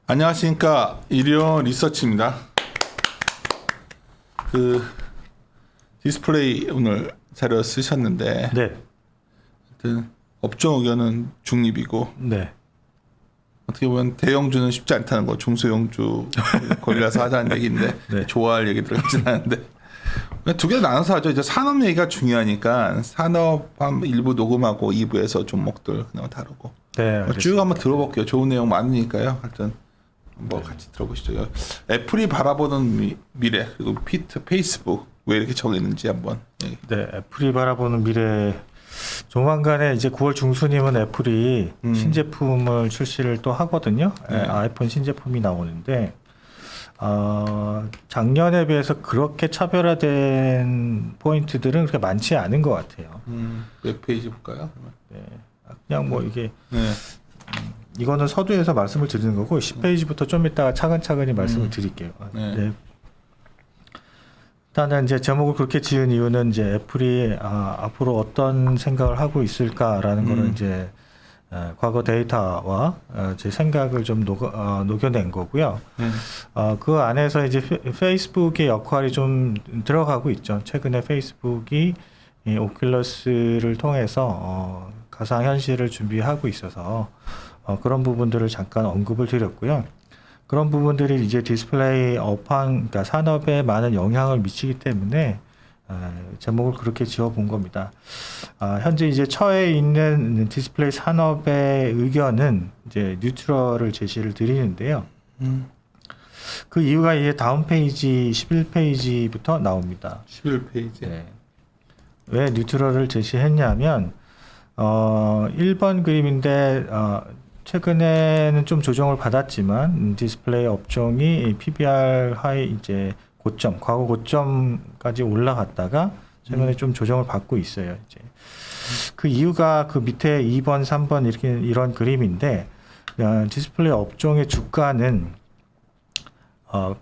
안녕하십니까. 일용 리서치입니다. 그 디스플레이 오늘 자료 쓰셨는데 네. 하여튼 업종 의견은 중립이고 네. 어떻게 보면 대형주는 쉽지 않다는 거, 중소형주 걸려서 하자는 얘기인데 네. 좋아할 얘기 들어가진 않은데 두 개 나눠서 하죠. 이제 산업 얘기가 중요하니까 산업 한 일부 녹음하고 2부에서 종목들 그냥 다루고 네. 쭉 한번 들어볼게요. 좋은 내용 많으니까요. 하여튼 뭐 같이 들어보시죠. 애플이 바라보는 미래 그리고 페이스북 왜 이렇게 정했는지 한번. 네. 애플이 바라보는 미래. 조만간에 이제 9월 중순이면 애플이 신제품을 출시를 또 하거든요. 네. 아이폰 신제품이 나오는데 작년에 비해서 그렇게 차별화된 포인트들은 그렇게 많지 않은 것 같아요. 웹페이지 볼까요? 네. 그냥 뭐 이게 네. 이거는 서두에서 말씀을 드리는 거고 10페이지부터 좀 이따가 차근차근히 말씀을 드릴게요. 네. 네. 일단은 이제 제목을 그렇게 지은 이유는 이제 애플이 앞으로 어떤 생각을 하고 있을까라는 거를 이제 과거 데이터와 제 생각을 좀 녹여낸 거고요. 그 안에서 이제 페이스북의 역할이 좀 들어가고 있죠. 최근에 페이스북이 이 오큘러스를 통해서 가상현실을 준비하고 있어서 그런 부분들을 잠깐 언급을 드렸고요. 그런 부분들이 이제 디스플레이 그러니까 산업에 많은 영향을 미치기 때문에 제목을 그렇게 지어본 겁니다. 현재 이제 처해 있는 디스플레이 산업의 의견은 이제 뉴트럴을 제시를 드리는데요. 그 이유가 이제 다음 페이지 11페이지부터 나옵니다. 11페이지. 네. 왜 뉴트럴을 제시했냐면 1번 그림인데 최근에는 좀 조정을 받았지만 디스플레이 업종이 PBR 하이 이제 고점, 과거 고점까지 올라갔다가 최근에 좀 조정을 받고 있어요. 이제 그 이유가 그 밑에 2번, 3번 이렇게 이런 그림인데 디스플레이 업종의 주가는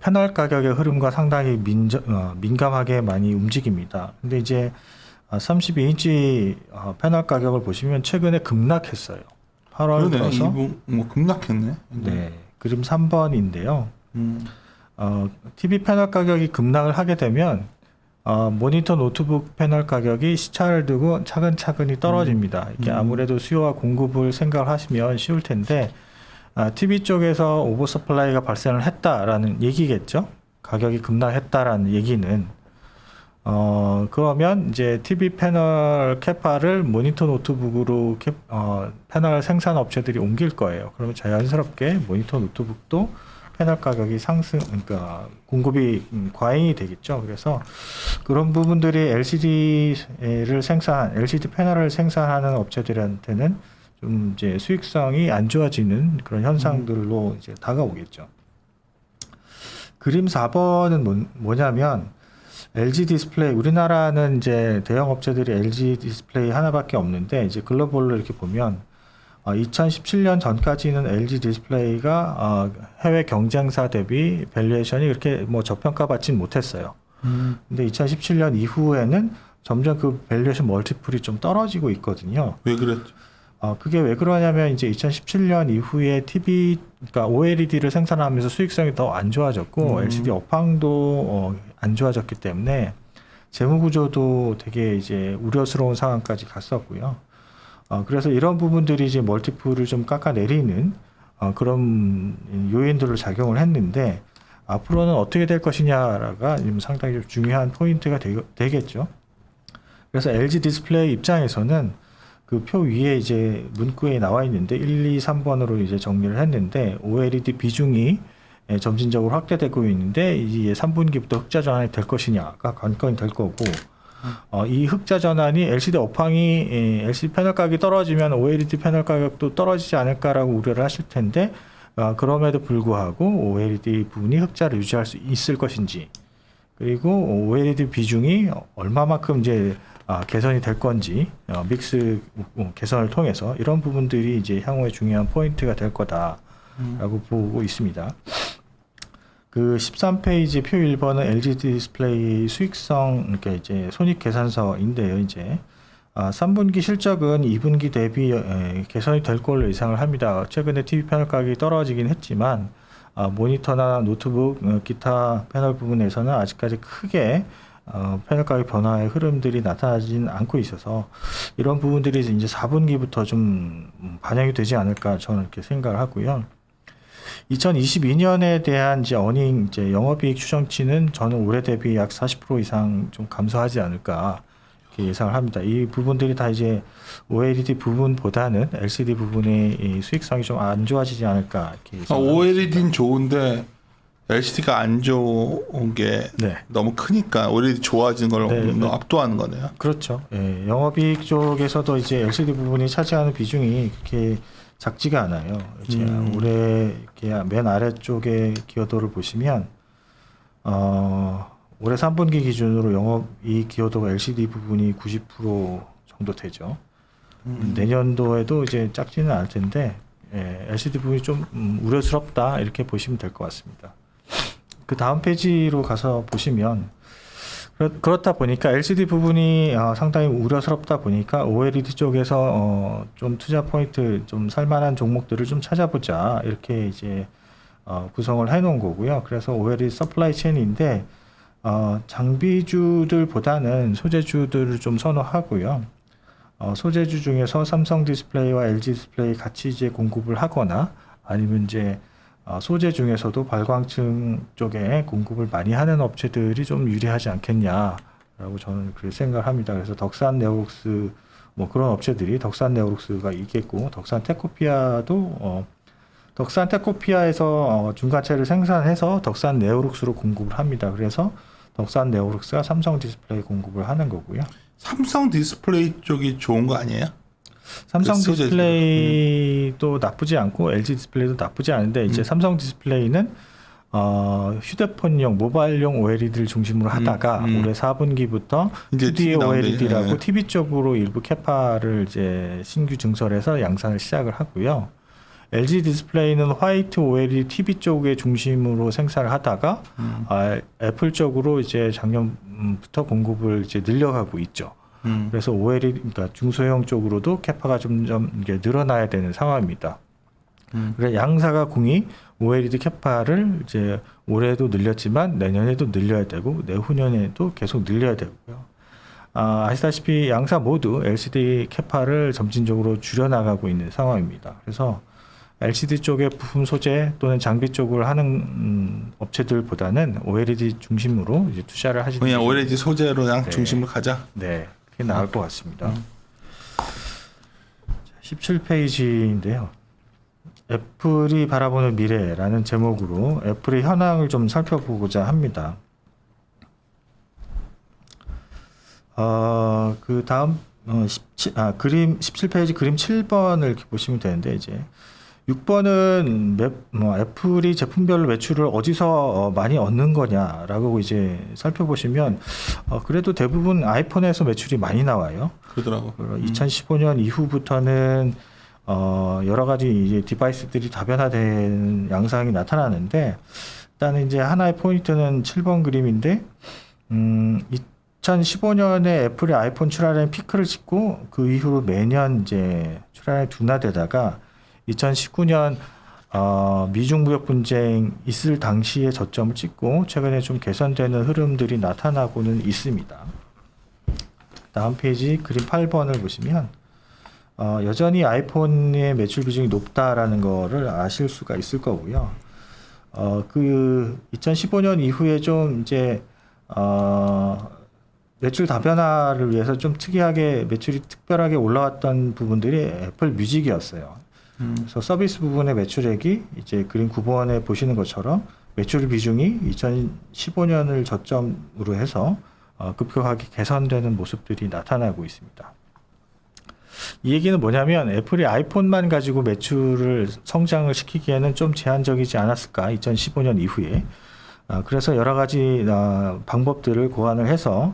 패널 가격의 흐름과 상당히 민감하게 많이 움직입니다. 근데 이제 32인치 패널 가격을 보시면 최근에 급락했어요. 8월 들어서 뭐 급락했네. 네, 그림 3번인데요. TV 패널 가격이 급락을 하게 되면 모니터 노트북 패널 가격이 시차를 두고 차근차근히 떨어집니다. 이게 아무래도 수요와 공급을 생각을 하시면 쉬울 텐데 TV 쪽에서 오버서플라이가 발생을 했다라는 얘기겠죠. 가격이 급락했다라는 얘기는 그러면 이제 TV 패널 캐파를 모니터 노트북으로 패널 생산 업체들이 옮길 거예요. 그러면 자연스럽게 모니터 노트북도 패널 가격이 그러니까 공급이 과잉이 되겠죠. 그래서 그런 부분들이 LCD 패널을 생산하는 업체들한테는 좀 이제 수익성이 안 좋아지는 그런 현상들로 이제 다가오겠죠. 그림 4번은 뭐냐면 LG 디스플레이, 우리나라는 이제 대형 업체들이 LG 디스플레이 하나밖에 없는데 이제 글로벌로 이렇게 보면 2017년 전까지는 LG 디스플레이가 해외 경쟁사 대비 밸류에이션이 그렇게 뭐 저평가받진 못했어요. 근데 2017년 이후에는 점점 그 밸류에이션 멀티플이 좀 떨어지고 있거든요. 왜 그랬죠? 그게 왜 그러냐면 이제 2017년 이후에 그러니까 OLED를 생산하면서 수익성이 더 안 좋아졌고 LCD 업황도 안 좋아졌기 때문에 재무 구조도 되게 이제 우려스러운 상황까지 갔었고요. 그래서 이런 부분들이 이제 멀티플을 좀 깎아내리는 그런 요인들로 작용을 했는데 앞으로는 어떻게 될 것이냐가 상당히 좀 중요한 포인트가 되겠죠. 그래서 LG 디스플레이 입장에서는 그 표 위에 이제 문구에 나와 있는데 1, 2, 3번으로 이제 정리를 했는데 OLED 비중이 점진적으로 확대되고 있는데 이제 3분기부터 흑자 전환이 될 것이냐가 관건이 될 거고 이 흑자 전환이 LCD 업황이 LCD 패널 가격이 떨어지면 OLED 패널 가격도 떨어지지 않을까라고 우려를 하실 텐데 그럼에도 불구하고 OLED 부분이 흑자를 유지할 수 있을 것인지 그리고 OLED 비중이 얼마만큼 이제 개선이 될 건지 믹스 개선을 통해서 이런 부분들이 이제 향후에 중요한 포인트가 될 거다라고 보고 있습니다. 그 13페이지 표 1번은 LG 디스플레이 수익성 그러니까 이제 손익 계산서인데요. 이제 3분기 실적은 2분기 대비 개선이 될 걸로 예상을 합니다. 최근에 TV 패널 가격이 떨어지긴 했지만 모니터나 노트북, 기타 패널 부분에서는 아직까지 크게 패널 가격 변화의 흐름들이 나타나지는 않고 있어서 이런 부분들이 이제 4분기부터 좀 반영이 되지 않을까 저는 이렇게 생각을 하고요. 2022년에 대한 이제 어닝 이제 영업이익 추정치는 저는 올해 대비 약 40% 이상 좀 감소하지 않을까 이렇게 예상을 합니다. 이 부분들이 다 이제 OLED 부분보다는 LCD 부분의 이 수익성이 좀 안 좋아지지 않을까 이렇게 예상을 하고 OLED는 좋은데 LCD가 안 좋은 게 네. 너무 크니까 OLED 좋아지는 걸 네, 너무 네. 압도하는 거네요. 그렇죠. 예, 영업이익 쪽에서도 이제 LCD 부분이 차지하는 비중이 그렇게 작지가 않아요. 이제 올해 이렇게 맨 아래쪽에 기여도를 보시면 올해 3분기 기준으로 영업이익 기여도가 LCD 부분이 90% 정도 되죠. 내년도에도 이제 작지는 않을 텐데 LCD 부분이 좀 우려스럽다 이렇게 보시면 될 것 같습니다. 그 다음 페이지로 가서 보시면 그렇다 보니까 LCD 부분이 상당히 우려스럽다 보니까 OLED 쪽에서 좀 투자 포인트 좀 살만한 종목들을 좀 찾아보자 이렇게 이제 구성을 해놓은 거고요. 그래서 OLED 서플라이 체인인데 장비주들보다는 소재주들을 좀 선호하고요. 소재주 중에서 삼성 디스플레이와 LG 디스플레이 같이 이제 공급을 하거나 아니면 이제 소재 중에서도 발광층 쪽에 공급을 많이 하는 업체들이 좀 유리하지 않겠냐라고 저는 그렇게 생각을 합니다. 그래서 덕산 네오룩스 뭐 그런 업체들이 덕산 네오룩스가 있겠고 덕산 테코피아도 덕산 테코피아에서 중간체를 생산해서 덕산 네오룩스로 공급을 합니다. 그래서 덕산 네오룩스가 삼성 디스플레이 공급을 하는 거고요. 삼성 디스플레이 쪽이 좋은 거 아니에요? 삼성 그 소재들. 디스플레이도 나쁘지 않고 LG 디스플레이도 나쁘지 않은데 이제 삼성 디스플레이는 휴대폰용 모바일용 OLED를 중심으로 하다가 올해 4분기부터 이제 2D TV 나오는데, OLED라고 예. TV 쪽으로 일부 캐파를 이제 신규 증설해서 양산을 시작을 하고요. LG 디스플레이는 화이트 OLED TV 쪽에 중심으로 생산을 하다가 애플 쪽으로 이제 작년부터 공급을 이제 늘려가고 있죠. 그래서 OLED 그러니까 중소형 쪽으로도 캐파가 점점 이게 늘어나야 되는 상황입니다. 그래서 양사가 공이 OLED 캐파를 이제 올해도 늘렸지만 내년에도 늘려야 되고 내후년에도 계속 늘려야 되고요. 아시다시피 양사 모두 LCD 캐파를 점진적으로 줄여나가고 있는 상황입니다. 그래서 LCD 쪽의 부품 소재 또는 장비 쪽을 하는 업체들보다는 OLED 중심으로 이제 투자를 하시는 그냥 게 OLED 소재로 그냥 네. 중심으로 가자. 네, 그게 나을 것 같습니다. 17페이지인데요. 애플이 바라보는 미래라는 제목으로 애플의 현황을 좀 살펴보고자 합니다. 그 다음 그림 17페이지 그림 7번을 이렇게 보시면 되는데 이제 6번은 애플이 제품별로 매출을 어디서 많이 얻는 거냐라고 이제 살펴보시면 그래도 대부분 아이폰에서 매출이 많이 나와요. 그러더라고. 2015년 이후부터는 여러 가지 이제 디바이스들이 다변화된 양상이 나타나는데 일단은 이제 하나의 포인트는 7번 그림인데 2015년에 애플이 아이폰 출하량이 피크를 찍고 그 이후로 매년 이제 출하량이 둔화되다가 2019년 미중 무역 분쟁 있을 당시에 저점을 찍고 최근에 좀 개선되는 흐름들이 나타나고는 있습니다. 다음 페이지 그림 8번을 보시면 여전히 아이폰의 매출 비중이 높다라는 거를 아실 수가 있을 거고요. 그 2015년 이후에 좀 이제 매출 다변화를 위해서 좀 특이하게 매출이 특별하게 올라왔던 부분들이 애플 뮤직이었어요. 그래서 서비스 부분의 매출액이 이제 그림 9번에 보시는 것처럼 매출 비중이 2015년을 저점으로 해서 급격하게 개선되는 모습들이 나타나고 있습니다. 이 얘기는 뭐냐면 애플이 아이폰만 가지고 매출을 성장을 시키기에는 좀 제한적이지 않았을까 2015년 이후에 그래서 여러 가지 방법들을 고안을 해서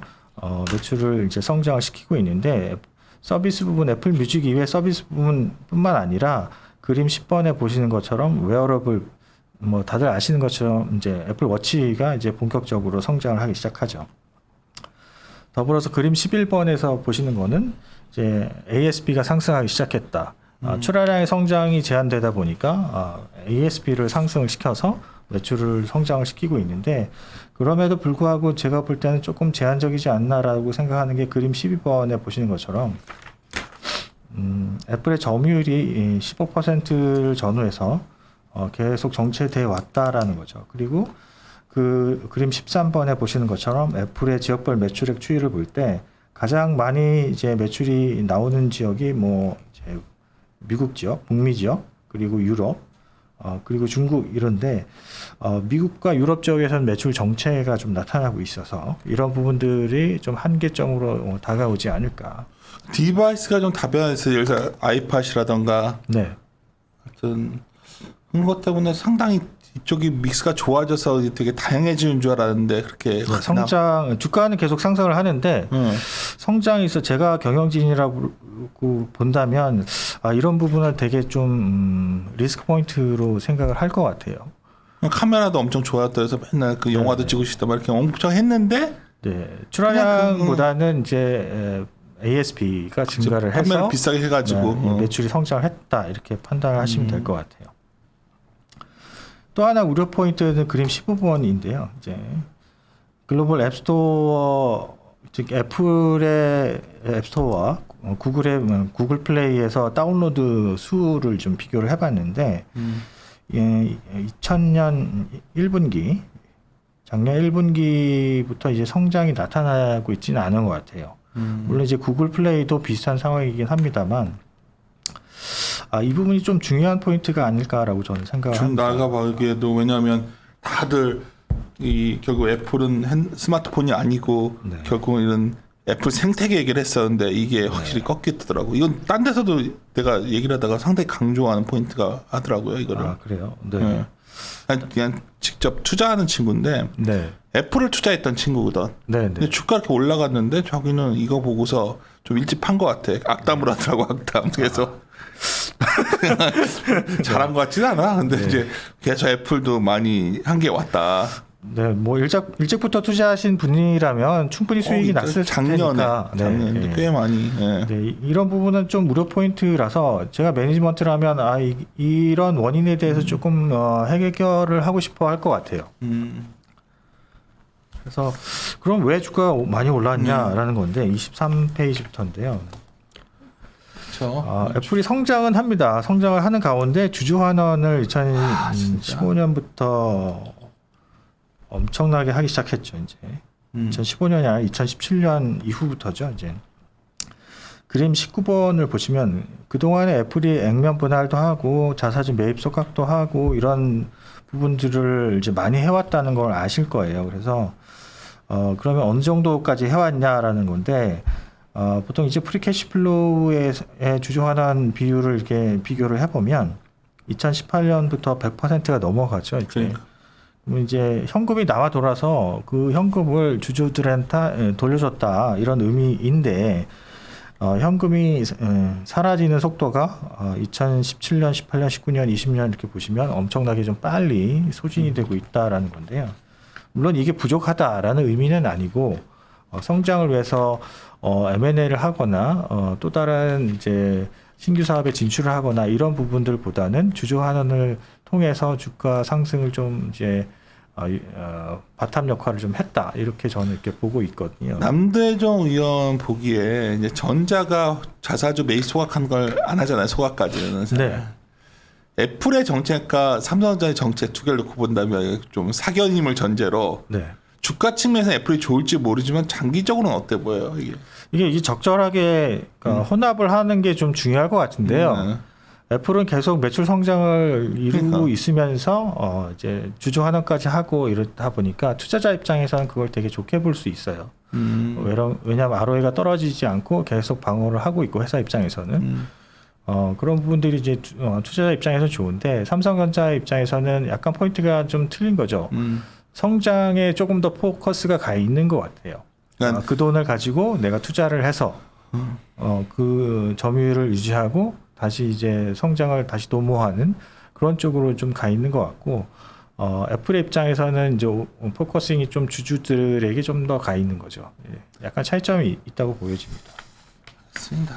매출을 이제 성장을 시키고 있는데 서비스 부분 애플 뮤직 이외 서비스 부분뿐만 아니라 그림 10번에 보시는 것처럼 웨어러블 뭐 다들 아시는 것처럼 이제 애플 워치가 이제 본격적으로 성장을 하기 시작하죠. 더불어서 그림 11번에서 보시는 거는 이제 ASP가 상승하기 시작했다. 출하량의 성장이 제한되다 보니까 ASP를 상승을 시켜서 매출을 성장을 시키고 있는데 그럼에도 불구하고 제가 볼 때는 조금 제한적이지 않나라고 생각하는 게 그림 12번에 보시는 것처럼 애플의 점유율이 15%를 전후해서 계속 정체돼 왔다라는 거죠. 그리고 그 그림 13번에 보시는 것처럼 애플의 지역별 매출액 추이를 볼 때 가장 많이 이제 매출이 나오는 지역이 뭐 이제 미국 지역, 북미 지역, 그리고 유럽, 그리고 중국 이런데 미국과 유럽 지역에서는 매출 정체가 좀 나타나고 있어서 이런 부분들이 좀 한계점으로 다가오지 않을까. 디바이스가 좀 다변화해서 예를 들어 아이팟이라던가 네. 하여튼 그런 것 때문에 상당히 이쪽이 믹스가 좋아져서 되게 다양해지는 줄 알았는데 그렇게 성장 주가는 계속 상승을 하는데 성장이 있어 제가 경영진이라고 본다면 이런 부분을 되게 좀 리스크 포인트로 생각을 할 것 같아요. 카메라도 엄청 좋았다 해서 맨날 그 영화도 찍고 싶다 막 이렇게 엄청 했는데 네. 출하량보다는 이제 ASP가 증가를 해서 판매를 비싸게 해가지고 매출이 성장을 했다 이렇게 판단을 하시면 될 것 같아요. 또 하나 우려 포인트는 그림 15번인데요. 이제 글로벌 앱스토어 즉 애플의 앱스토어와 구글 플레이에서 다운로드 수를 좀 비교를 해봤는데 2000년 1분기 작년 1분기부터 이제 성장이 나타나고 있지는 않은 것 같아요. 물론 이제 구글 플레이도 비슷한 상황이긴 합니다만 이 부분이 좀 중요한 포인트가 아닐까라고 저는 생각을 좀 합니다. 나가보기에도 왜냐하면 다들 결국 애플은 스마트폰이 아니고 네. 결국은 이런 애플 생태계 얘기를 했었는데 이게 확실히 꺾이더라고. 이건 딴 데서도 내가 얘기를 하다가 상당히 강조하는 포인트가 하더라고요. 이거를. 그래요? 네. 네. 그냥 직접 투자하는 친구인데 네. 애플을 투자했던 친구거든. 네. 근데 주가 이렇게 올라갔는데 자기는 이거 보고서 좀 일찍 판 것 같아. 악담을 하더라고 악담. 그래서 잘한 것 같지는 않아. 근데 이제 계속 애플도 많이 한계 왔다. 네, 뭐 일찍부터 투자하신 분이라면 충분히 수익이 났을 테니까. 작년에 꽤 많이. 네, 이런 부분은 좀 우려 포인트라서 제가 매니지먼트라면 이런 원인에 대해서 조금 해결을 하고 싶어 할 것 같아요. 그래서 그럼 왜 주가가 많이 올랐냐라는 건데 23페이지부터인데요. 그렇죠. 애플이 성장은 합니다. 성장을 하는 가운데 주주 환원을 2015년부터 엄청나게 하기 시작했죠. 이제 2015년이 아니라 2017년 이후부터죠. 이제 그림 19번을 보시면 그 동안에 애플이 액면 분할도 하고 자사주 매입 소각도 하고 이런 부분들을 이제 많이 해왔다는 걸 아실 거예요. 그래서 그러면 어느 정도까지 해왔냐라는 건데 보통 이제 프리캐시플로우의 주주 환원 비율을 이렇게 비교를 해보면 2018년부터 100%가 넘어가죠. 이제. 그러니까. 그럼 이제 현금이 나와 돌아서 그 현금을 주주들한테 돌려줬다 이런 의미인데 현금이 사라지는 속도가 2017년, 18년, 19년, 20년 이렇게 보시면 엄청나게 좀 빨리 소진이 되고 있다라는 건데요. 물론 이게 부족하다라는 의미는 아니고 성장을 위해서 M&A를 하거나 또 다른 이제 신규 사업에 진출을 하거나 이런 부분들보다는 주주 환원을 통해서 주가 상승을 좀 이제 바탕 역할을 좀 했다 이렇게 저는 이렇게 보고 있거든요. 남대정 의원 보기에 이제 전자가 자사주 매입 소각한 걸 안 하잖아요. 소각까지는. 네. 애플의 정책과 삼성전자의 정책 두 개를 놓고 본다면 좀 사견임을 전제로 네. 주가 측면에서 애플이 좋을지 모르지만 장기적으로는 어때 보여요 이게 적절하게 혼합을 하는 게 좀 중요할 것 같은데요. 애플은 계속 매출 성장을 이루고 있으면서 이제 주주 환원까지 하고 이러다 보니까 투자자 입장에서는 그걸 되게 좋게 볼 수 있어요. 왜냐하면 ROE가 떨어지지 않고 계속 방어를 하고 있고 회사 입장에서는 그런 부분들이 이제 투자자 입장에서 좋은데 삼성전자 입장에서는 약간 포인트가 좀 틀린 거죠. 성장에 조금 더 포커스가 가 있는 것 같아요. 그러니까 그 돈을 가지고 내가 투자를 해서 그 점유율을 유지하고 다시 이제 성장을 다시 도모하는 그런 쪽으로 좀 가 있는 것 같고 애플의 입장에서는 이제 포커싱이 좀 주주들에게 좀 더 가 있는 거죠. 약간 차이점이 있다고 보여집니다. 맞습니다.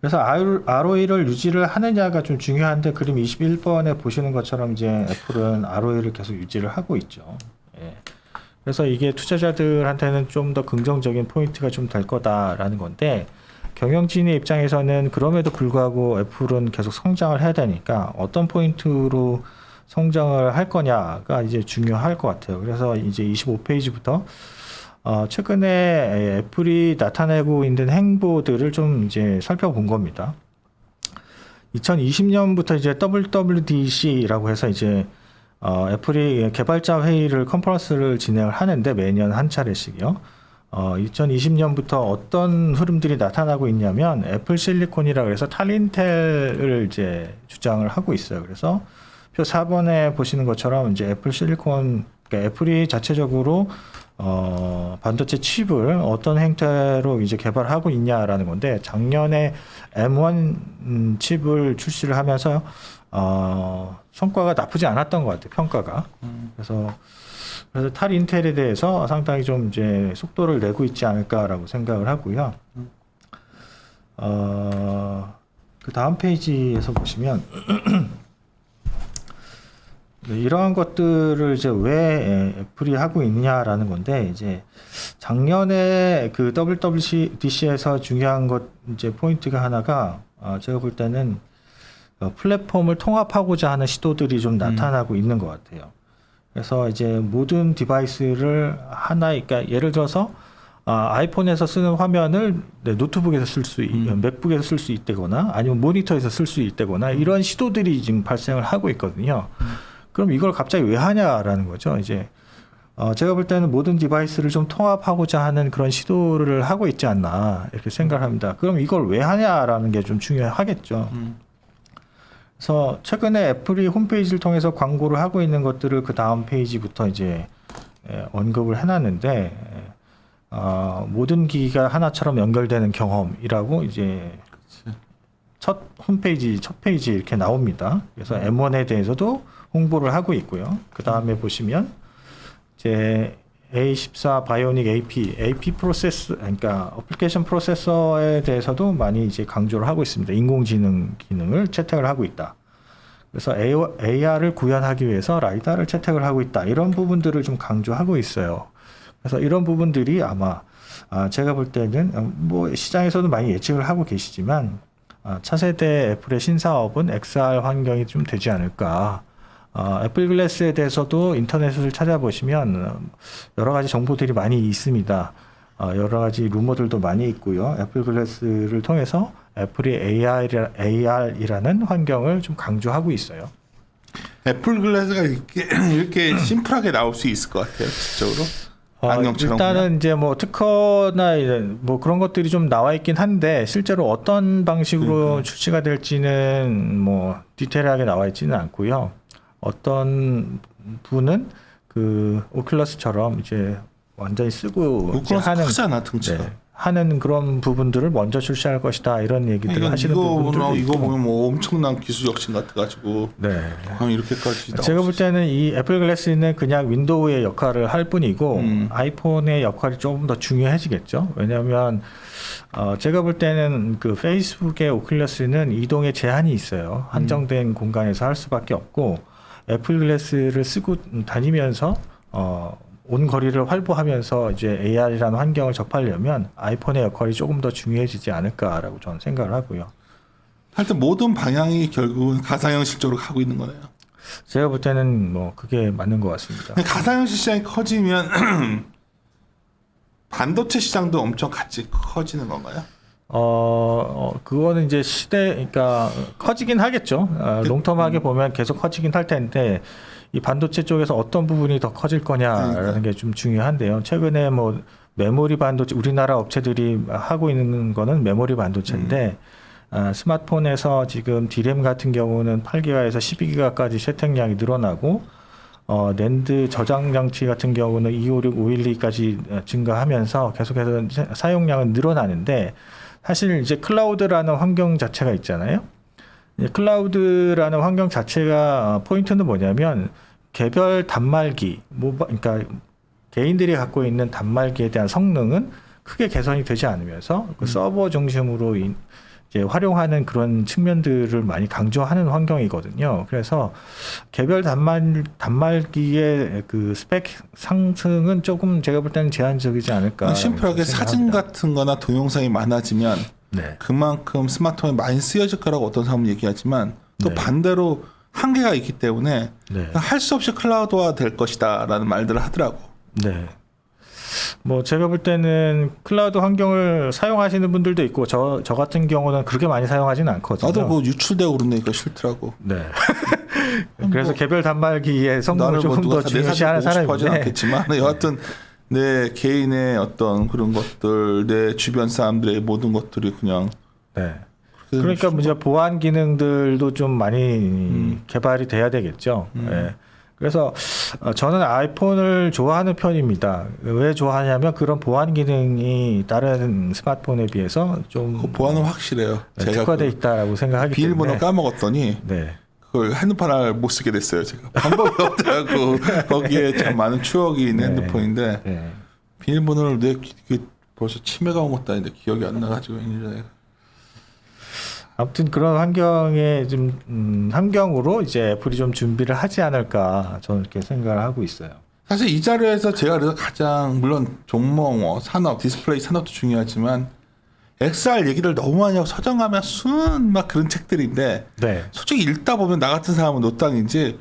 그래서 ROE를 유지를 하느냐가 좀 중요한데 그림 21번에 보시는 것처럼 이제 애플은 ROE를 계속 유지를 하고 있죠. 예. 그래서 이게 투자자들한테는 좀 더 긍정적인 포인트가 좀 될 거다라는 건데 경영진의 입장에서는 그럼에도 불구하고 애플은 계속 성장을 해야 되니까 어떤 포인트로 성장을 할 거냐가 이제 중요할 것 같아요. 그래서 이제 25페이지부터 최근에 애플이 나타내고 있는 행보들을 좀 이제 살펴본 겁니다. 2020년부터 이제 WWDC라고 해서 이제 애플이 개발자 회의를 컨퍼런스를 진행을 하는데 매년 한 차례씩이요. 2020년부터 어떤 흐름들이 나타나고 있냐면 애플 실리콘이라고 해서 탈인텔을 이제 주장을 하고 있어요. 그래서 표 4번에 보시는 것처럼 이제 애플 실리콘, 그러니까 애플이 자체적으로 반도체 칩을 어떤 형태로 이제 개발하고 있냐라는 건데 작년에 M1 칩을 출시를 하면서 성과가 나쁘지 않았던 것 같아요. 평가가. 그래서 탈인텔에 대해서 상당히 좀 이제 속도를 내고 있지 않을까라고 생각을 하고요. 그 다음 페이지에서 보시면 이러한 것들을 이제 왜 애플이 하고 있느냐라는 건데 이제 작년에 그 WWDC에서 중요한 것 이제 포인트가 하나가 제가 볼 때는 플랫폼을 통합하고자 하는 시도들이 좀 나타나고 있는 것 같아요. 그래서 이제 모든 디바이스를 그러니까 예를 들어서 아이폰에서 쓰는 화면을 노트북에서 쓸 수, 맥북에서 쓸 수 있다거나 아니면 모니터에서 쓸 수 있다거나 이런 시도들이 지금 발생을 하고 있거든요. 그럼 이걸 갑자기 왜 하냐라는 거죠. 이제 제가 볼 때는 모든 디바이스를 좀 통합하고자 하는 그런 시도를 하고 있지 않나 이렇게 생각을 합니다. 그럼 이걸 왜 하냐라는 게 좀 중요하겠죠. 그래서 최근에 애플이 홈페이지를 통해서 광고를 하고 있는 것들을 그 다음 페이지부터 이제 언급을 해놨는데 모든 기기가 하나처럼 연결되는 경험이라고 이제 첫 페이지 이렇게 나옵니다. 그래서 M1에 대해서도 홍보를 하고 있고요. 그 다음에 보시면 이제 A14 바이오닉 AP 프로세서, 그러니까 어플리케이션 프로세서에 대해서도 많이 이제 강조를 하고 있습니다. 인공지능 기능을 채택을 하고 있다. 그래서 AR을 구현하기 위해서 라이다를 채택을 하고 있다. 이런 부분들을 좀 강조하고 있어요. 그래서 이런 부분들이 아마 제가 볼 때는 뭐 시장에서도 많이 예측을 하고 계시지만 차세대 애플의 신사업은 XR 환경이 좀 되지 않을까. 애플 글래스에 대해서도 인터넷을 찾아보시면 여러 가지 정보들이 많이 있습니다. 여러 가지 루머들도 많이 있고요. 애플 글래스를 통해서 애플이 AR이라는 환경을 좀 강조하고 있어요. 애플 글래스가 이렇게 심플하게 나올 수 있을 것 같아요. 실적으로. 안경처럼 일단은 그냥. 이제 뭐 특허나 뭐 그런 것들이 좀 나와 있긴 한데 실제로 어떤 방식으로 출시가 될지는 뭐 디테일하게 나와 있지는 않고요. 어떤 분은 그 오큘러스처럼 이제 완전히 쓰고 이제 하는 크잖아 등치가. 하는 그런 부분들을 먼저 출시할 것이다 이런 얘기들을 하시는 부분들도 있고. 이거 보면 뭐 엄청난 기술 혁신 같아가지고 이렇게까지 제가 볼 때는 이 애플 글래스는 그냥 윈도우의 역할을 할 뿐이고 아이폰의 역할이 조금 더 중요해지겠죠. 왜냐하면 제가 볼 때는 그 페이스북의 오큘러스는 이동에 제한이 있어요. 한정된 공간에서 할 수밖에 없고 애플 글래스를 쓰고 다니면서 온 거리를 활보하면서 이제 AR이라는 환경을 접하려면 아이폰의 역할이 조금 더 중요해지지 않을까라고 저는 생각을 하고요. 하여튼 모든 방향이 결국은 가상현실 쪽으로 가고 있는 거네요. 제가 볼 때는 뭐 그게 맞는 것 같습니다. 가상현실 시장이 커지면 반도체 시장도 엄청 같이 커지는 건가요? 그거는 이제 그러니까 커지긴 하겠죠. 롱텀하게 보면 계속 커지긴 할 텐데 이 반도체 쪽에서 어떤 부분이 더 커질 거냐라는 게 좀 중요한데요. 최근에 뭐 메모리 반도체 우리나라 업체들이 하고 있는 거는 메모리 반도체인데 스마트폰에서 지금 D램 같은 경우는 8기가에서 12기가까지 채택량이 늘어나고 낸드 저장 장치 같은 경우는 256, 512까지 증가하면서 계속해서 사용량은 늘어나는데 사실 이제 클라우드라는 환경 자체가 있잖아요. 클라우드라는 환경 자체가 포인트는 뭐냐면 개별 단말기, 그러니까 개인들이 갖고 있는 단말기에 대한 성능은 크게 개선이 되지 않으면서 그 서버 중심으로 이제 활용하는 그런 측면들을 많이 강조하는 환경이거든요. 그래서 개별 단말기의 그 스펙 상승은 조금 제가 볼 때는 제한적이지 않을까. 심플하게 사진 같은 거나 동영상이 많아지면 네. 그만큼 스마트폰이 많이 쓰여질 거라고 어떤 사람은 얘기하지만 또 네. 반대로 한계가 있기 때문에 네. 할 수 없이 클라우드화 될 것이다라는 말들을 하더라고. 네. 뭐 제가 볼 때는 클라우드 환경을 사용하시는 분들도 있고 저 같은 경우는 그렇게 많이 사용하지는 않거든요. 나도 뭐 유출되고 그러니까 싫더라고. 네. 그래서 뭐 개별 단말기의 성능을 나를 뭐 조금 더 중요시하는 싶어하진 사람인데 않겠지만 여하튼 내 개인의 어떤 그런 것들, 내 주변 사람들의 모든 것들이 그냥 네. 그러니까 이제 보안 기능들도 좀 많이 개발이 돼야 되겠죠. 네. 그래서 저는 아이폰을 좋아하는 편입니다. 왜 좋아하냐면 그런 보안 기능이 다른 스마트폰에 비해서 좀 그 보안은 확실해요. 제가 특화돼 그 있다라고 생각하기 비밀번호 때문에. 까먹었더니 네. 그걸 핸드폰 하나를 못 쓰게 됐어요. 제가 방법이 없더라고. 거기에 참 많은 추억이 있는 네. 핸드폰인데 네. 비밀번호를 벌써 치매가 온 것도 아닌데 기억이 안 나가지고 이제 아무튼 그런 환경에 좀 환경으로 이제 애플이 좀 준비를 하지 않을까 저는 이렇게 생각을 하고 있어요. 사실 이 자료에서 제가 그래서 가장 물론 종목, 산업, 디스플레이 산업도 중요하지만 XR 얘기를 너무 많이 하고 서정하면 순 막 그런 책들인데 네. 솔직히 읽다 보면 나 같은 사람은 노땅인지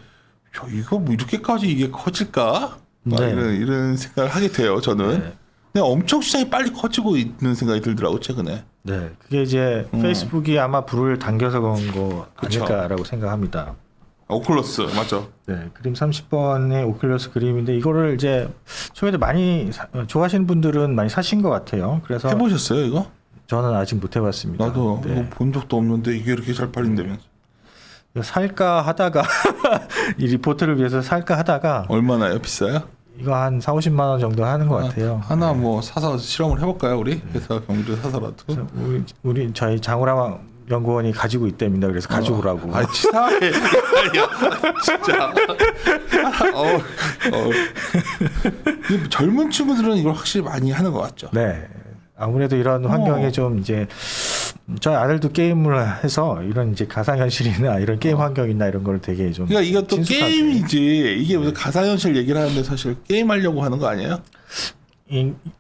야, 이거 뭐 이렇게까지 이게 커질까? 막 네. 이런 생각을 하게 돼요. 저는. 네. 근데 엄청 시장이 빨리 커지고 있는 생각이 들더라고 최근에. 네. 그게 이제 페이스북이 아마 불을 당겨서 그런 거 그쵸. 아닐까라고 생각합니다. 오클러스 맞죠? 네. 그림 30번의 오큘러스 그림인데 이거를 이제 초에도 많이 좋아하시는 분들은 많이 사신 것 같아요. 그래서 해보셨어요 이거? 저는 아직 못 해봤습니다. 나도 네. 이거 본 적도 없는데 이게 이렇게 잘 팔린다면서. 이거 살까 하다가 이 리포트를 위해서 살까 하다가 얼마나요? 비싸요? 이거 한 4, 50만 원 정도 하는 것 같아요. 하나 뭐 사서 실험을 해볼까요 우리? 회사 경비를 사서라도. 그래서 우리 저희 장우람 연구원이 가지고 있답니다. 그래서 가져오라고. 아 치사해. 야, 진짜. 이 젊은 친구들은 이걸 확실히 많이 하는 것 같죠. 네. 아무래도 이런 환경에 좀 이제 저희 아들도 게임을 해서 이런 이제 가상현실이나 이런 게임 환경이나 이런 걸 되게 좀 그러니까 이것도 친숙하게. 게임이지. 이게 무슨 가상현실 얘기를 하는데 사실 게임하려고 하는 거 아니에요?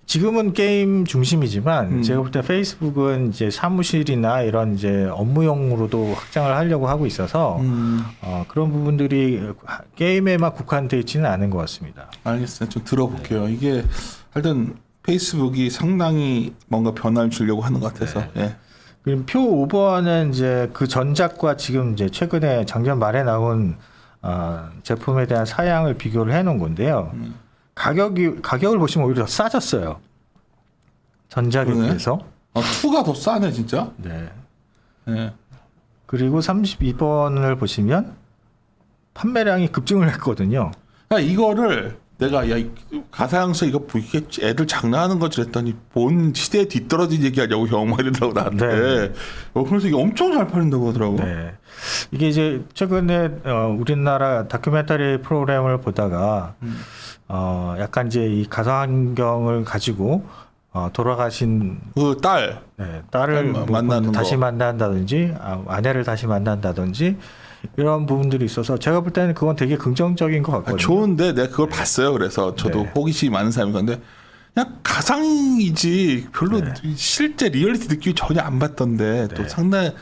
지금은 게임 중심이지만 제가 볼 때 페이스북은 이제 사무실이나 이런 이제 업무용으로도 확장을 하려고 하고 있어서 그런 부분들이 게임에만 국한되어 있지는 않은 것 같습니다. 알겠어요. 좀 들어볼게요. 이게 하여튼 페이스북이 상당히 뭔가 변화를 주려고 하는 것 같아서. 예. 그럼 표 5번은 이제 그 전작과 지금 이제 최근에 작년 말에 나온 제품에 대한 사양을 비교를 해놓은 건데요. 가격을 보시면 오히려 더 싸졌어요. 전작에 그러네. 비해서. 2가 더 싸네 진짜. 네. 예. 그리고 32번을 보시면 판매량이 급증을 했거든요. 그러니까 이거를 내가 야 가상현실 이거 이게 애들 장난하는 거지 그랬더니 본 시대에 뒤떨어진 얘기하냐고 형 막 이러더라고 나한테. 네. 그래서 이게 엄청 잘 팔린다고 하더라고. 네. 이게 이제 최근에 우리나라 다큐멘터리 프로그램을 보다가 약간 이제 이 가상환경을 가지고 돌아가신 그 딸. 네, 딸을 뭐 만나는 다시 거. 만난다든지 아내를 다시 만난다든지 이런 부분들이 있어서 제가 볼 때는 그건 되게 긍정적인 것 같거든요. 좋은데 내가 그걸 봤어요. 그래서 저도 네. 호기심이 많은 사람인 건데 그냥 가상이지 별로 네. 실제 리얼리티 느낌이 전혀 안 받던데 또 네. 상당히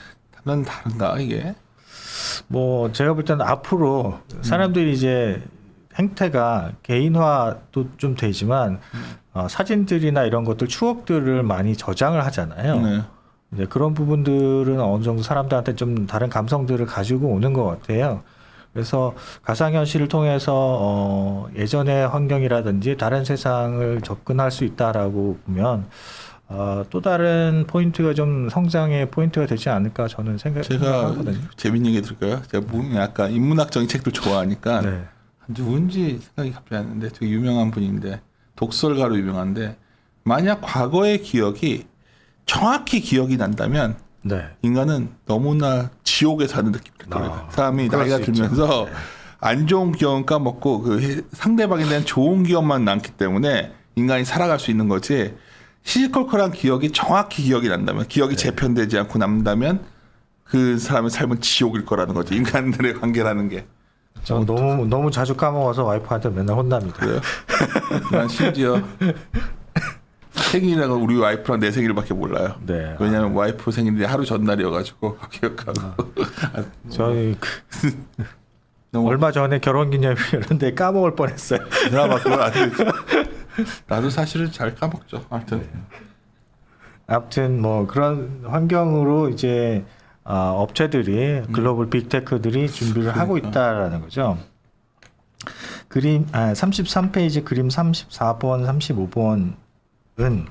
다른가 이게. 뭐 제가 볼 때는 앞으로 사람들이 이제 행태가 개인화도 좀 되지만 사진들이나 이런 것들 추억들을 많이 저장을 하잖아요. 네. 이제 그런 부분들은 어느 정도 사람들한테 좀 다른 감성들을 가지고 오는 것 같아요. 그래서 가상현실을 통해서 예전의 환경이라든지 다른 세상을 접근할 수 있다라고 보면 또 다른 포인트가 좀 성장의 포인트가 되지 않을까 저는 제가 생각하거든요. 재밌는 얘기 들을까요? 제가 약간 인문학적인 책들 좋아하니까 네. 누군지 생각이 갑자기 안 나는데 되게 유명한 분인데 독설가로 유명한데 만약 과거의 기억이 정확히 기억이 난다면 네. 인간은 너무나 지옥에 사는 느낌이 들어요. 사람이 그럴 나이가 수 있죠. 들면서 네. 안 좋은 기억은 까먹고 그 상대방에 대한 좋은 기억만 남기 때문에 인간이 살아갈 수 있는 거지. 시시콜콜한 기억이 정확히 기억이 난다면, 기억이 재편되지 않고 남다면 그 사람의 삶은 지옥일 거라는 거지. 인간들의 관계라는 게. 저 너무 자주 까먹어서 와이프한테 맨날 혼납니다. 그래요? 난 심지어 생일이라고 우리 와이프랑 내 생일밖에 몰라요. 네. 왜냐면 와이프 생일이 하루 전날이어가지고 기억하고. 저희 너무 얼마 전에 결혼기념일이었는데 까먹을 뻔했어요. 드라마 그거 안 되지. 나도 사실은 잘 까먹죠. 아무튼 아무튼 뭐 그런 환경으로 이제 업체들이 글로벌 빅테크들이 준비를 하고 있다라는 거죠. 그림 33페이지 그림 34번, 35번은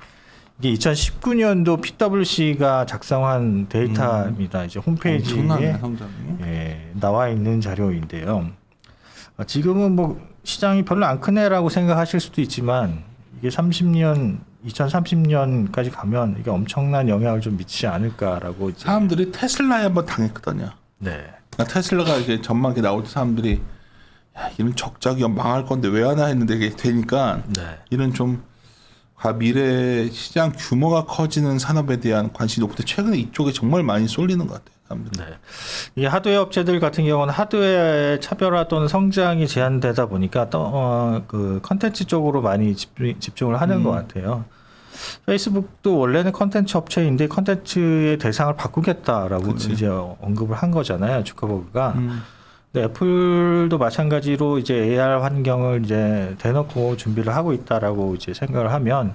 이게 2019년도 PwC가 작성한 데이터입니다. 이제 홈페이지에 엄청나네, 성장이. 나와 있는 자료인데요. 지금은 뭐 시장이 별로 안 크네라고 생각하실 수도 있지만 이게 2030년까지 가면 이게 엄청난 영향을 좀 미치지 않을까라고 이제. 사람들이 테슬라에 한번 당했거든요. 네. 테슬라가 이게 전망이 나올 때 사람들이 야, 이런 적자기업 망할 건데 왜 하나 했는데 이게 되니까 네. 이런 좀 미래 시장 규모가 커지는 산업에 대한 관심이 높은데 최근에 이쪽에 정말 많이 쏠리는 것 같아요. 사람들이. 네. 이 하드웨어 업체들 같은 경우는 하드웨어의 차별화 또는 성장이 제한되다 보니까 또 그 컨텐츠 쪽으로 많이 집중을 하는 것 같아요. 페이스북도 원래는 컨텐츠 업체인데 컨텐츠의 대상을 바꾸겠다라고 그치. 이제 언급을 한 거잖아요. 주커버그가. 근데 애플도 마찬가지로 이제 AR 환경을 이제 대놓고 준비를 하고 있다라고 이제 생각을 하면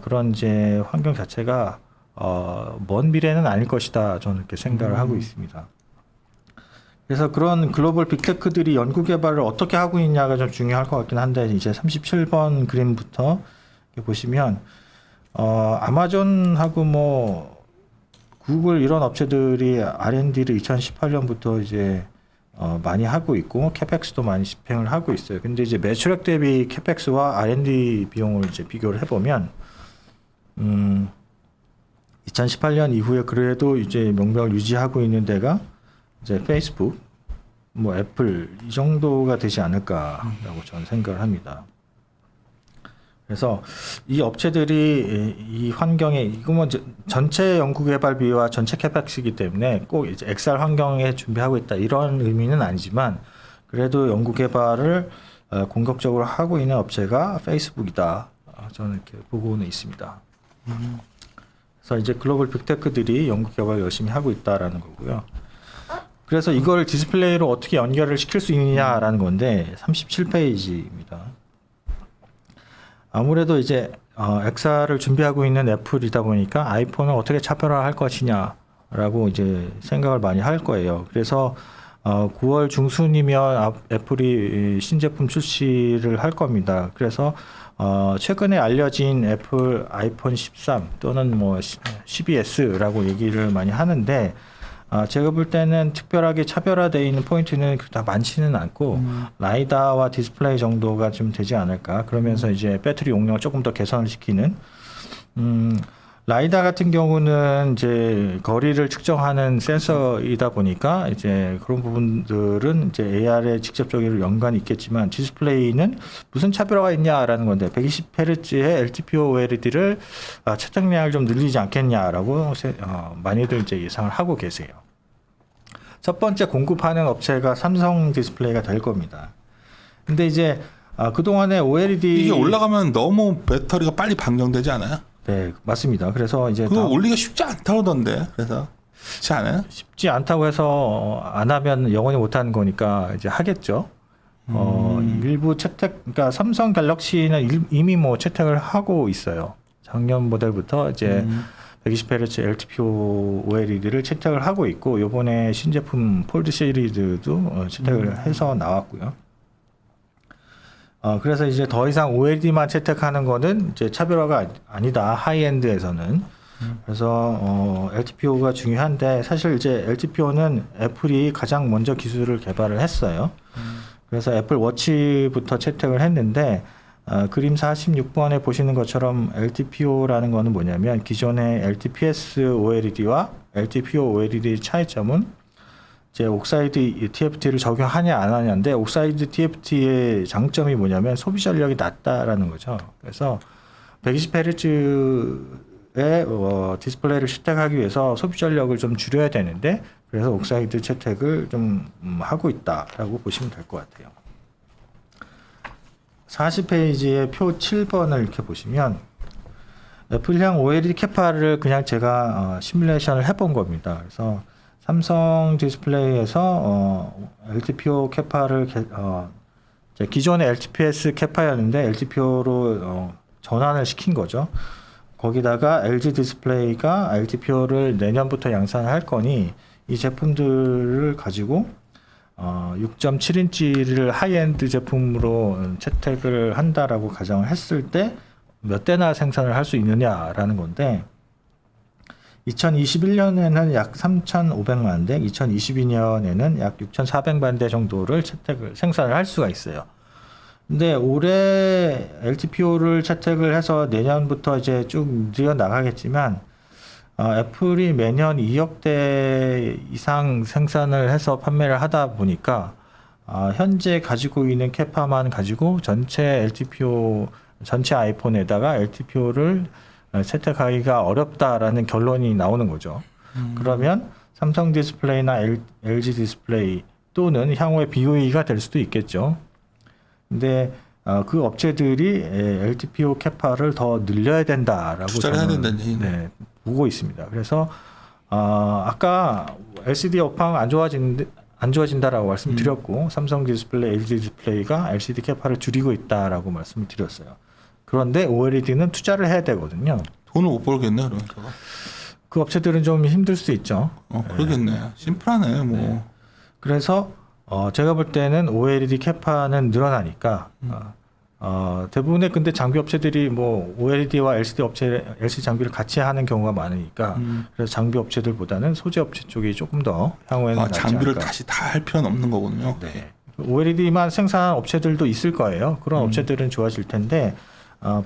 그런 이제 환경 자체가 먼 미래는 아닐 것이다. 저는 이렇게 생각을 하고 있습니다. 그래서 그런 글로벌 빅테크들이 연구 개발을 어떻게 하고 있냐가 좀 중요할 것 같긴 한데 이제 37번 그림부터 이렇게 보시면 아마존하고 뭐 구글 이런 업체들이 R&D를 2018년부터 이제 많이 하고 있고 캐펙스도 많이 집행을 하고 있어요. 근데 이제 매출액 대비 캐펙스와 R&D 비용을 이제 비교를 해보면 2018년 이후에 그래도 이제 명맥을 유지하고 있는 데가 이제 페이스북, 뭐 애플 이 정도가 되지 않을까라고 저는 생각을 합니다. 그래서 이 업체들이 이 환경에 이거 뭐 전체 연구개발비와 전체 캐펙스이기 때문에 꼭 이제 XR 환경에 준비하고 있다 이런 의미는 아니지만 그래도 연구개발을 공격적으로 하고 있는 업체가 페이스북이다. 저는 이렇게 보고는 있습니다. 그래서 이제 글로벌 빅테크들이 연구개발 열심히 하고 있다라는 거고요. 그래서 이걸 디스플레이로 어떻게 연결을 시킬 수 있느냐라는 건데 37페이지입니다. 아무래도 이제 XR을 준비하고 있는 애플이다 보니까 아이폰을 어떻게 차별화할 것이냐라고 이제 생각을 많이 할 거예요. 그래서 9월 중순이면 애플이 신제품 출시를 할 겁니다. 그래서 최근에 알려진 애플 아이폰 13 또는 뭐 12S라고 얘기를 많이 하는데 제가 볼 때는 특별하게 차별화되어 있는 포인트는 다 많지는 않고 라이다와 디스플레이 정도가 좀 되지 않을까. 그러면서 이제 배터리 용량을 조금 더 개선을 시키는 라이다 같은 경우는 이제 거리를 측정하는 센서이다 보니까 이제 그런 부분들은 이제 AR에 직접적으로 연관이 있겠지만 디스플레이는 무슨 차별화가 있냐라는 건데 120Hz의 LTPO OLED를 채택량을 좀 늘리지 않겠냐라고 많이들 이제 예상을 하고 계세요. 첫 번째 공급하는 업체가 삼성 디스플레이가 될 겁니다. 근데 이제 그동안에 OLED 이게 올라가면 너무 배터리가 빨리 방전되지 않아요? 네, 맞습니다. 그래서 이제 그거 올리기가 쉽지 않다던데. 그래서 쉽지 않아요? 쉽지 않다고 해서 안 하면 영원히 못 하는 거니까 이제 하겠죠. 일부 채택, 그러니까 삼성 갤럭시는 이미 뭐 채택을 하고 있어요. 작년 모델부터 이제 120Hz LTPO OLED를 채택을 하고 있고, 요번에 신제품 폴드 시리즈도 채택을 해서 나왔고요. 그래서 이제 더 이상 OLED만 채택하는 거는 이제 차별화가 아니다. 하이엔드에서는. 그래서 LTPO가 중요한데 사실 이제 LTPO는 애플이 가장 먼저 기술을 개발을 했어요. 그래서 애플 워치부터 채택을 했는데 그림 46번에 보시는 것처럼 LTPO라는 거는 뭐냐면 기존의 LTPS OLED와 LTPO OLED의 차이점은 이제 옥사이드 TFT를 적용하냐 안 하냐인데 옥사이드 TFT의 장점이 뭐냐면 소비 전력이 낮다라는 거죠. 그래서 120Hz의 디스플레이를 채택하기 위해서 소비 전력을 좀 줄여야 되는데 그래서 옥사이드 채택을 좀 하고 있다라고 보시면 될 것 같아요. 40페이지의 표 7번을 이렇게 보시면 애플향 OLED 캐파를 그냥 제가 시뮬레이션을 해본 겁니다. 그래서 삼성 디스플레이에서 LTPO 캐파를 기존의 LTPS 캐파였는데 LTPO로 전환을 시킨 거죠. 거기다가 LG 디스플레이가 LTPO를 내년부터 양산을 할 거니 이 제품들을 가지고 6.7인치를 하이엔드 제품으로 채택을 한다라고 가정을 했을 때 몇 대나 생산을 할 수 있느냐라는 건데 2021년에는 약 3,500만 대, 2022년에는 약 6,400만 대 정도를 생산을 할 수가 있어요. 근데 올해 LTPO를 채택을 해서 내년부터 이제 쭉 늘어 나가겠지만 애플이 매년 2억 대 이상 생산을 해서 판매를 하다 보니까 현재 가지고 있는 캐파만 가지고 전체 LTPO 전체 아이폰에다가 LTPO를 채택하기가 어렵다라는 결론이 나오는 거죠. 그러면 삼성 디스플레이나 LG 디스플레이 또는 향후에 BOE가 될 수도 있겠죠. 근데 그 업체들이 LTPO 캐파를 더 늘려야 된다라고 투자를 해야 된다는 얘기네. 네, 보고 있습니다. 그래서 아까 LCD 업황 안 좋아진다라고 말씀드렸고 삼성 디스플레이, LG 디스플레이가 LCD 캐파를 줄이고 있다라고 말씀을 드렸어요. 그런데 OLED는 투자를 해야 되거든요. 돈을 못 벌겠네 그러니까. 그 업체들은 좀 힘들 수 있죠. 그러겠네. 심플하네 뭐. 네. 그래서 제가 볼 때는 OLED 캐파는 늘어나니까 대부분의 근데 장비 업체들이 뭐 OLED와 LCD 장비를 같이 하는 경우가 많으니까 그래서 장비 업체들보다는 소재 업체 쪽이 조금 더 향후에는 낫지 장비를 않을까. 다시 다 할 필요는 없는 거군요. 네. OLED만 생산하는 업체들도 있을 거예요. 그런 업체들은 좋아질 텐데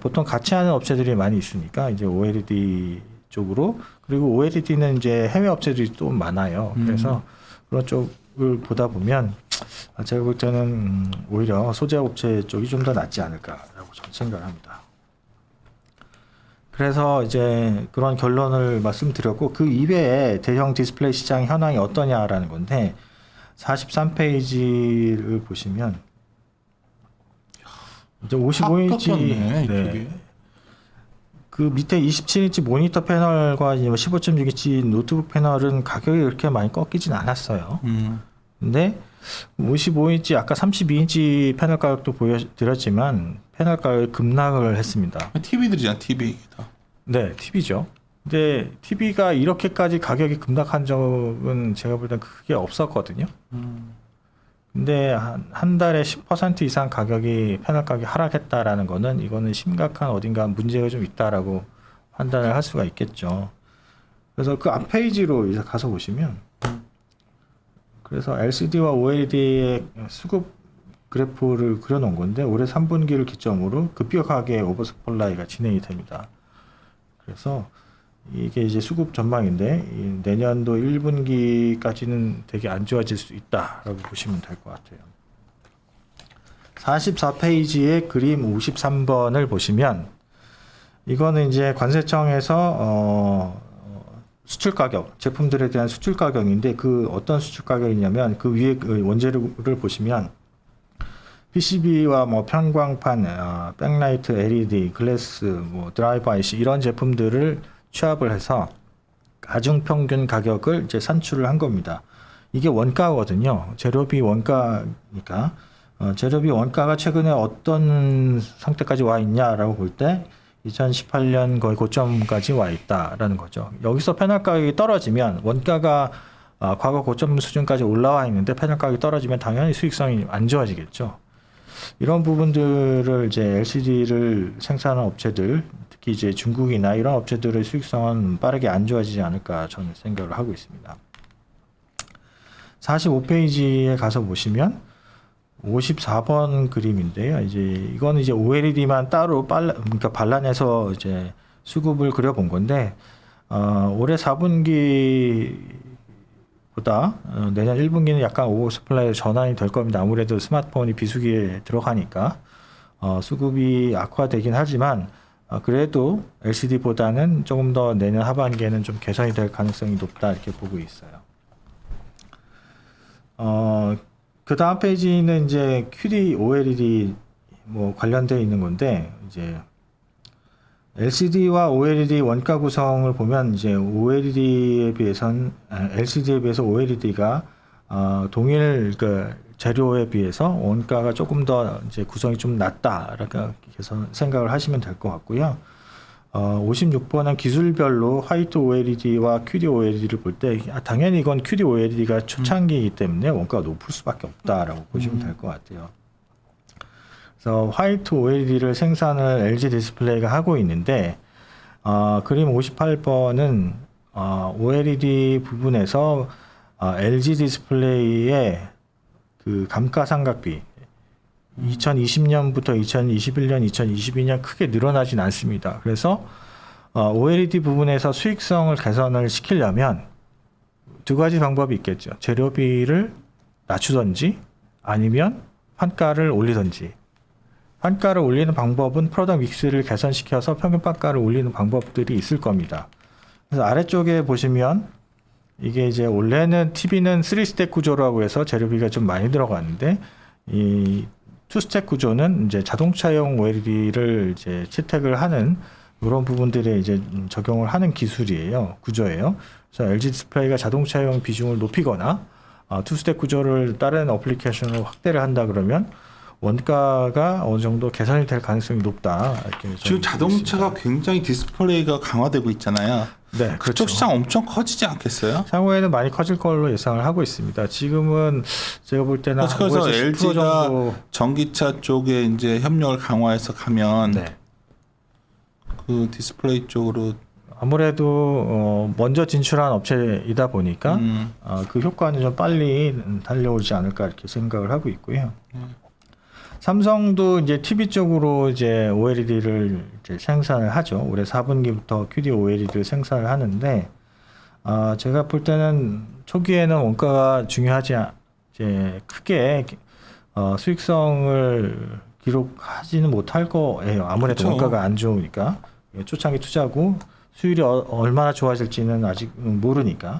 보통 같이 하는 업체들이 많이 있으니까 이제 OLED 쪽으로 그리고 OLED는 이제 해외 업체들이 또 많아요. 그래서 그런 쪽을 보다 보면 제가 볼 때는 오히려 소재 업체 쪽이 좀 더 낫지 않을까라고 저는 생각을 합니다. 그래서 이제 그런 결론을 말씀드렸고 그 이외에 대형 디스플레이 시장 현황이 어떠냐라는 건데 43페이지를 보시면 이제 55인치 네. 그 밑에 27인치 모니터 패널과 15.6인치 노트북 패널은 가격이 그렇게 많이 꺾이진 않았어요. 근데 55인치 아까 32인치 패널 가격도 보여드렸지만 패널 가격이 급락을 했습니다. TV들이잖아 TV 다. 네, TV죠. 근데 TV가 이렇게까지 가격이 급락한 적은 제가 볼 땐 크게 없었거든요. 근데 한 달에 10% 이상 가격이 패널 가격이 하락했다라는 거는 이거는 심각한 어딘가 문제가 좀 있다라고 판단을 할 수가 있겠죠. 그래서 그 앞 페이지로 이제 가서 보시면 그래서 LCD와 OLED의 수급 그래프를 그려놓은 건데 올해 3분기를 기점으로 급격하게 오버서플라이가 진행이 됩니다. 그래서 이게 이제 수급 전망인데 내년도 1분기까지는 되게 안 좋아질 수 있다라고 보시면 될 것 같아요. 44페이지의 그림 53번을 보시면 이거는 이제 관세청에서 수출 가격, 제품들에 대한 수출 가격인데 그 어떤 수출 가격이냐면 그 위에 그 원재료를 보시면 PCB와 뭐 편광판, 백라이트, LED, 글래스, 뭐 드라이버 IC 이런 제품들을 취합을 해서 가중평균 가격을 이제 산출을 한 겁니다. 이게 원가거든요. 재료비 원가니까 재료비 원가가 최근에 어떤 상태까지 와 있냐라고 볼 때 2018년 거의 고점까지 와 있다라는 거죠. 여기서 패널 가격이 떨어지면 원가가 과거 고점 수준까지 올라와 있는데 패널 가격이 떨어지면 당연히 수익성이 안 좋아지겠죠. 이런 부분들을 이제 LCD를 생산하는 업체들, 특히 이제 중국이나 이런 업체들의 수익성은 빠르게 안 좋아지지 않을까 저는 생각을 하고 있습니다. 45페이지에 가서 보시면 54번 그림인데요. 이제 이거는 이제 OLED만 따로 그러니까 발라내서 이제 수급을 그려본 건데 올해 4분기보다 내년 1분기는 약간 오버서플라이 전환이 될 겁니다. 아무래도 스마트폰이 비수기에 들어가니까 수급이 악화되긴 하지만 그래도 LCD보다는 조금 더 내년 하반기에는 좀 개선이 될 가능성이 높다 이렇게 보고 있어요. 그 다음 페이지는 이제 QD OLED 뭐 관련되어 있는 건데 이제 LCD와 OLED 원가 구성을 보면 이제 OLED에 비해선 LCD에 비해서 OLED가 동일 그 재료에 비해서 원가가 조금 더 이제 구성이 좀 낮다라고 생각을 하시면 될 것 같고요. 56번은 기술별로 화이트 OLED와 QD OLED를 볼 때 당연히 이건 QD OLED가 초창기이기 때문에 원가가 높을 수밖에 없다라고 보시면 될 것 같아요. 그래서 화이트 OLED를 생산을 LG 디스플레이가 하고 있는데 그림 58번은 OLED 부분에서 LG 디스플레이의 그 감가상각비 2020년부터 2021년, 2022년 크게 늘어나진 않습니다. 그래서 OLED 부분에서 수익성을 개선을 시키려면 두 가지 방법이 있겠죠. 재료비를 낮추든지 아니면 판가를 올리든지. 판가를 올리는 방법은 프로덕트 믹스를 개선시켜서 평균 판가를 올리는 방법들이 있을 겁니다. 그래서 아래쪽에 보시면 이게 이제 원래는 TV는 3스택 구조라고 해서 재료비가 좀 많이 들어가는데 이 2스택 구조는 이제 자동차용 OLED를 이제 채택을 하는 이런 부분들에 이제 적용을 하는 기술이에요. 구조예요. 그래서 LG 디스플레이가 자동차용 비중을 높이거나 2스택 구조를 다른 어플리케이션으로 확대를 한다 그러면 원가가 어느 정도 개선이 될 가능성이 높다. 이렇게 지금 자동차가 굉장히 디스플레이가 강화되고 있잖아요. 네, 그렇죠. 그쪽 시장 엄청 커지지 않겠어요? 향후에는 많이 커질 걸로 예상을 하고 있습니다. 지금은 제가 볼 때는 그래서 10% LG가 정도 전기차 쪽에 이제 협력을 강화해서 가면 네. 그 디스플레이 쪽으로 아무래도 먼저 진출한 업체이다 보니까 그 효과는 좀 빨리 달려오지 않을까 이렇게 생각을 하고 있고요. 삼성도 이제 TV 쪽으로 이제 OLED를 이제 생산을 하죠. 올해 4분기부터 QD OLED를 생산을 하는데, 제가 볼 때는 초기에는 원가가 중요하지 이제 크게 수익성을 기록하지는 못할 거예요. 아무래도 그쵸. 원가가 안 좋으니까 초창기 투자고 수율이 얼마나 좋아질지는 아직 모르니까.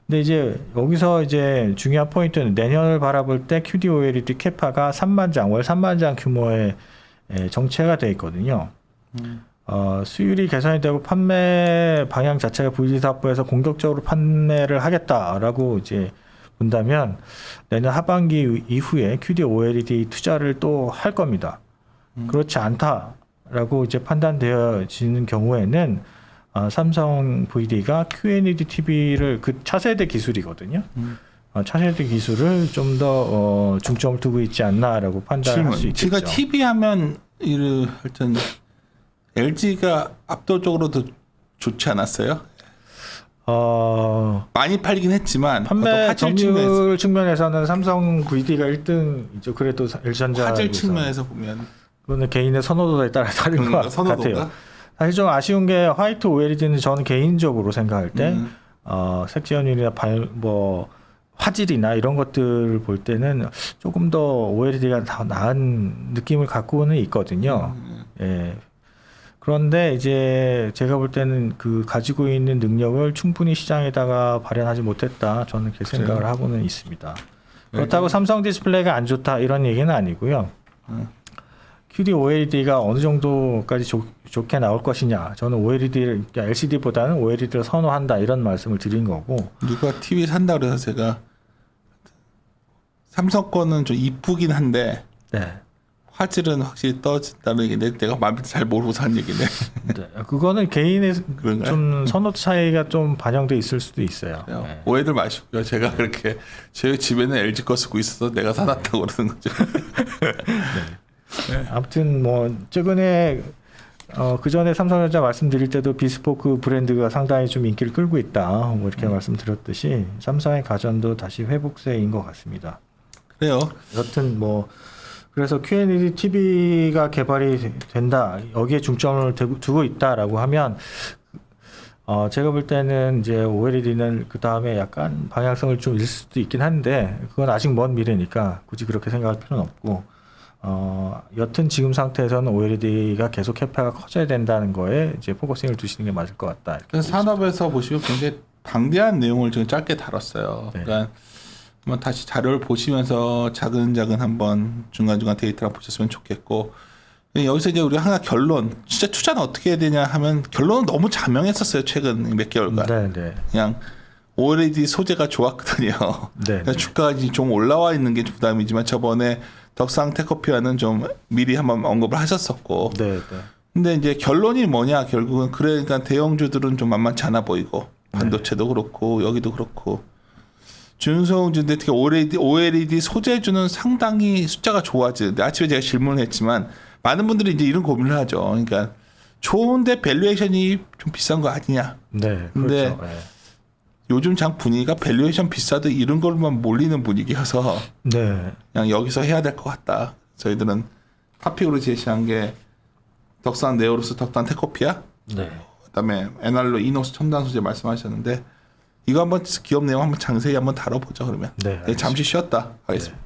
근데 이제 여기서 이제 중요한 포인트는 내년을 바라볼 때 QD OLED 캐파가 3만 장, 월 3만 장 규모의 정체가 돼 있거든요. 수율이 개선이 되고 판매 방향 자체가 VD 사업부에서 공격적으로 판매를 하겠다라고 이제 본다면 내년 하반기 이후에 QD OLED 투자를 또 할 겁니다. 그렇지 않다라고 이제 판단되어지는 경우에는 삼성 VD가 QLED TV를 그 차세대 기술이거든요. 차세대 기술을 좀 더 중점을 두고 있지 않나라고 판단할 수 있겠죠. 제가 TV 하면 하여튼 LG가 압도적으로 더 좋지 않았어요? 많이 팔리긴 했지만 판매 화질 점유율 측면에서는 삼성 VD가 1등이죠. 그래도 LG전자 화질 측면에서 보면 그거는 개인의 선호도에 따라 다른 것 같아요. 사실 좀 아쉬운 게 화이트 OLED는 저는 개인적으로 생각할 때 색지연율이나 화질이나 이런 것들을 볼 때는 조금 더 OLED가 더 나은 느낌을 갖고는 있거든요. 예. 그런데 이제 제가 볼 때는 그 가지고 있는 능력을 충분히 시장에다가 발현하지 못했다. 저는 그렇게 생각을 하고는 있습니다. 그렇다고 삼성 디스플레이가 안 좋다 이런 얘기는 아니고요. QD OLED가 어느 정도까지 좋게 나올 것이냐. 저는 그러니까 LCD보다는 OLED를 선호한다 이런 말씀을 드린 거고. 누가 TV 산다 그래서 제가 삼성 거는 좀 이쁘긴 한데 네. 화질은 확실히 떨어진다는 얘기인데 내가 마음에 잘 모르고 산 얘기네. 네. 그거는 개인의 그런가요? 좀 선호 차이가 좀 반영돼 있을 수도 있어요. 네. 오해들 마시고요. 제가 그렇게 제 집에는 LG 거 쓰고 있어서 내가 사놨다고 그러는 거죠. 아무튼 뭐 최근에 그 전에 삼성전자 말씀드릴 때도 비스포크 브랜드가 상당히 좀 인기를 끌고 있다. 뭐 이렇게 말씀드렸듯이 삼성의 가전도 다시 회복세인 것 같습니다. 그래요. 여튼 뭐 그래서 QLED TV가 개발이 된다. 여기에 중점을 두고 있다라고 하면 제가 볼 때는 이제 OLED는 그 다음에 약간 방향성을 좀 잃을 수도 있긴 한데 그건 아직 먼 미래니까 굳이 그렇게 생각할 필요는 없고 여튼 지금 상태에서는 OLED가 계속 캐파가 커져야 된다는 거에 이제 포커싱을 두시는 게 맞을 것 같다. 이렇게 그래서 산업에서 보시면 굉장히 방대한 내용을 지금 짧게 다뤘어요. 네. 그러니까 한번 다시 자료를 보시면서 차근차근 한번 중간중간 데이터를 보셨으면 좋겠고, 여기서 이제 우리가 하나 결론, 진짜 투자는 어떻게 해야 되냐 하면 결론은 너무 자명했었어요. 최근 몇 개월간. 네, 네. 그냥 OLED 소재가 좋았거든요. 네. 그러니까 주가가 이제 좀 올라와 있는 게 부담이지만 저번에 덕상 테커피아는 좀 미리 한번 언급을 하셨었고. 네, 네. 근데 이제 결론이 뭐냐 결국은 그러니까 대형주들은 좀 만만치 않아 보이고 반도체도 그렇고 여기도 그렇고 준성주인데 특히 OLED 소재주는 상당히 숫자가 좋아지는데 아침에 제가 질문을 했지만 많은 분들이 이제 이런 고민을 하죠. 그러니까 좋은데 밸류에이션이 좀 비싼 거 아니냐. 네, 근데 그렇죠. 네. 요즘 장 분위기가 밸류에이션 비싸도 이런 걸로만 몰리는 분위기여서 네. 그냥 여기서 해야 될 것 같다. 저희들은 탑픽으로 제시한 게 덕산 네오로스 덕산 테코피아 네. 그다음에 에날로 이노스 첨단 소재 말씀하셨는데 이거 한번 기업 내용 한번 자세히 한번 다뤄보죠. 그러면 네, 잠시 쉬었다 하겠습니다.